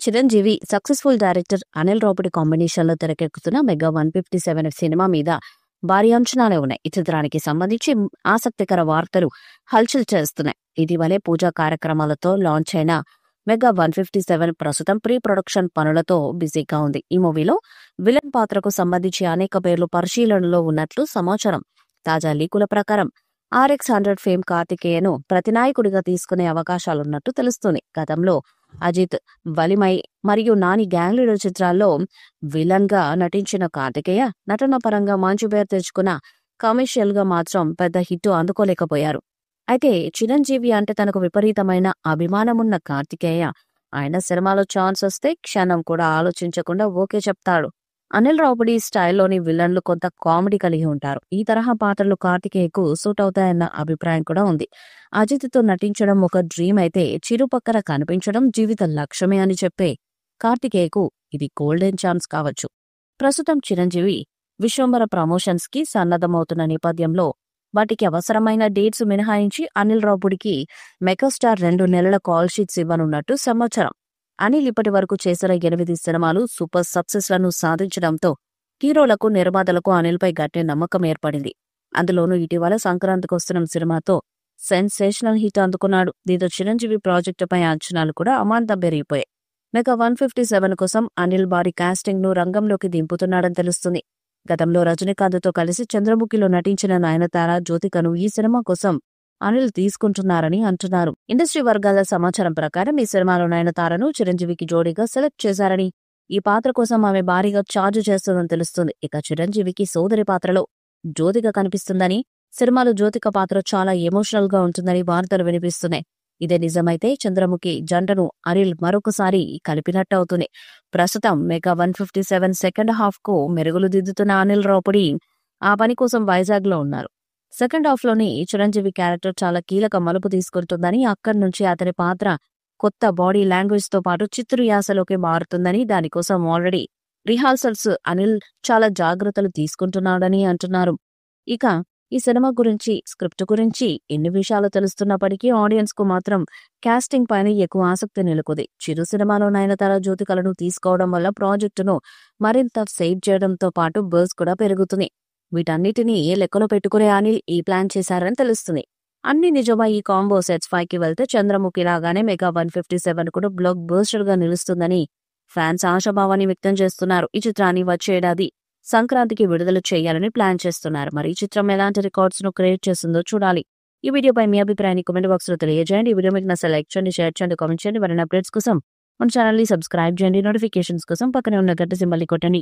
Chiranjeevi successful director Anil Ravipudi కాంబినేషన్లో తెరకెక్కుతున్న mega 157 cinema మీద భారీ అంచనాలే ఉన్నాయి. ఈ చిత్రానికి సంబంధించి ఆసక్తికర వార్తలు హల్చల్ చేస్తున్నాయి. ఇటీవలే పూజా కార్యక్రమాలతో లాంచ్ అయిన మెగా 157 ప్రస్తుతం ప్రీ ప్రొడక్షన్ పనులతో బిజీగా ఉంది. ఈ మూవీలో విలన్ పాత్రకు సంబంధించి అనేక పేర్లు పరిశీలనలో ఉన్నట్లు సమాచారం. తాజా లీకుల ప్రకారం RX100 ఫేమ్ కార్తికేయను ప్రతినాయకుడిగా తీసుకునే అవకాశాలున్నట్టు తెలుస్తుంది. గతంలో అజిత్, వలిమై మరియు నాని గ్యాంగ్ లీడర్ చిత్రాల్లో విలన్ గా నటించిన కార్తికేయ నటన పరంగా మంచి పేరు తెచ్చుకున్న కమర్షియల్ గా మాత్రం పెద్ద హిట్ అందుకోలేకపోయారు. అయితే చిరంజీవి అంటే తనకు విపరీతమైన అభిమానమున్న కార్తికేయ ఆయన సినిమాలో ఛాన్స్ వస్తే క్షణం కూడా ఆలోచించకుండా ఓకే చెప్తాడు. అనిల్ రావుపూడి స్టైల్లోని విలన్లు కొంత కామెడీ కలిగి ఉంటారు. ఈ తరహా పాత్రలు కార్తికేయకు సూట్ అవుతాయన్న అభిప్రాయం కూడా ఉంది. అజిత్తో నటించడం ఒక డ్రీమ్ అయితే చిరు పక్కన కనిపించడం జీవిత లక్ష్యమే అని చెప్పే కార్తికేయకు ఇది గోల్డెన్ ఛాన్స్ కావచ్చు. ప్రస్తుతం చిరంజీవి విశ్వంబర ప్రమోషన్స్ కి సన్నద్ధమవుతున్న నేపథ్యంలో వాటికి అవసరమైన డేట్స్ మినహాయించి అనిల్ రావుపూడికి మెగాస్టార్ 2 నెలల కాల్ షీట్స్ ఇవ్వనున్నట్టు సమాచారం. అనిల్ ఇప్పటి వరకు చేసిన 8 సినిమాలు సూపర్ సక్సెస్ లను సాధించడంతో హీరోలకు, నిర్మాతలకు అనిల్పై గట్టి నమ్మకం ఏర్పడింది. అందులోనూ ఇటీవల సంక్రాంతికి వస్తున్న సినిమాతో సెన్సేషనల్ హిట్ అందుకున్నాడు. దీంతో చిరంజీవి ప్రాజెక్టుపై అంచనాలు కూడా అమాంతం పెరిగిపోయాయి. మెగా 157 కోసం అనిల్ భారీ కాస్టింగ్ ను రంగంలోకి దింపుతున్నాడని తెలుస్తుంది. గతంలో రజనీకాంత్తో కలిసి చంద్రముఖిలో నటించిన నయనతార, జ్యోతికను ఈ సినిమా కోసం అనిల్ తీసుకుంటున్నారని అంటున్నారు. ఇండస్ట్రీ వర్గాల సమాచారం ప్రకారం ఈ సినిమాలో నయనతారను చిరంజీవికి జోడీగా సెలెక్ట్ చేశారని, ఈ పాత్ర కోసం ఆమె భారీగా ఛార్జ్ చేస్తుందని తెలుస్తుంది. ఇక చిరంజీవికి సోదరి పాత్రలో జ్యోతిక కనిపిస్తుందని, సినిమాలో జ్యోతిక పాత్ర చాలా ఎమోషనల్ గా ఉంటుందని వార్తలు వినిపిస్తున్నాయి. ఇదే నిజమైతే చంద్రముఖి జంటను అనిల్ మరొకసారి కలిపినట్టు అవుతుంది. ప్రస్తుతం మెగా 157 సెకండ్ హాఫ్ కు మెరుగులు దిద్దుతున్న అనిల్ రావుపూడి ఆ పని కోసం వైజాగ్ లో ఉన్నారు. సెకండ్ హాఫ్ లోని చిరంజీవి క్యారెక్టర్ చాలా కీలక మలుపు తీసుకుంటుందని, అక్కడి నుంచి అతని పాత్ర కొత్త బాడీ లాంగ్వేజ్ తో పాటు చిత్రు యాసలోకి మారుతుందని, దానికోసం ఆల్రెడీ రిహార్సల్స్ అనిల్ చాలా జాగ్రత్తలు తీసుకుంటున్నాడని అంటున్నారు. ఇక ఈ సినిమా గురించి, స్క్రిప్ట్ గురించి ఎన్ని విషయాలు తెలుస్తున్నప్పటికీ ఆడియన్స్ కు మాత్రం కాస్టింగ్ పైన ఎక్కువ ఆసక్తి నిలుకుంది. చిరు సినిమాలో నయనతార, జ్యోతికలను తీసుకోవడం వల్ల ప్రాజెక్టును మరింత సేవ్ చేయడంతో పాటు బజ్ కూడా పెరుగుతుంది. వీటన్నిటినీ లెక్కలో పెట్టుకునే అనిల్ ఈ ప్లాన్ చేశారని తెలుస్తుంది. అన్ని నిజమై ఈ కాంబో సెట్స్ 5కి వెళ్తే చంద్రముఖి లాగానే మెగా 157 కూడా బ్లాక్ బస్టర్ గా నిలుస్తుందని ఫ్యాన్స్ ఆశాభావాన్ని వ్యక్తం చేస్తున్నారు. ఈ చిత్రాన్ని వచ్చే ఏడాది సంక్రాంతికి విడుదల చేయాలని ప్లాన్ చేస్తున్నారు. మరి ఈ చిత్రం ఎలాంటి రికార్డ్స్ ను క్రియేట్ చేస్తుందో చూడాలి. ఈ వీడియోపై మీ అభిప్రాయాన్ని కామెంట్ బాక్స్ లో తెలియజేయండి. ఈ వీడియో మీకు నచ్చితే లైక్ చేయండి, షేర్ చేయండి, కామెంట్ చేయండి. మరిన్ని అప్డేట్స్ కోసం మన ఛానల్ ని సబ్స్క్రైబ్ చేయండి. నోటిఫికేషన్స్ కోసం పక్కనే ఉన్న గంట సింబల్ ని కొట్టండి.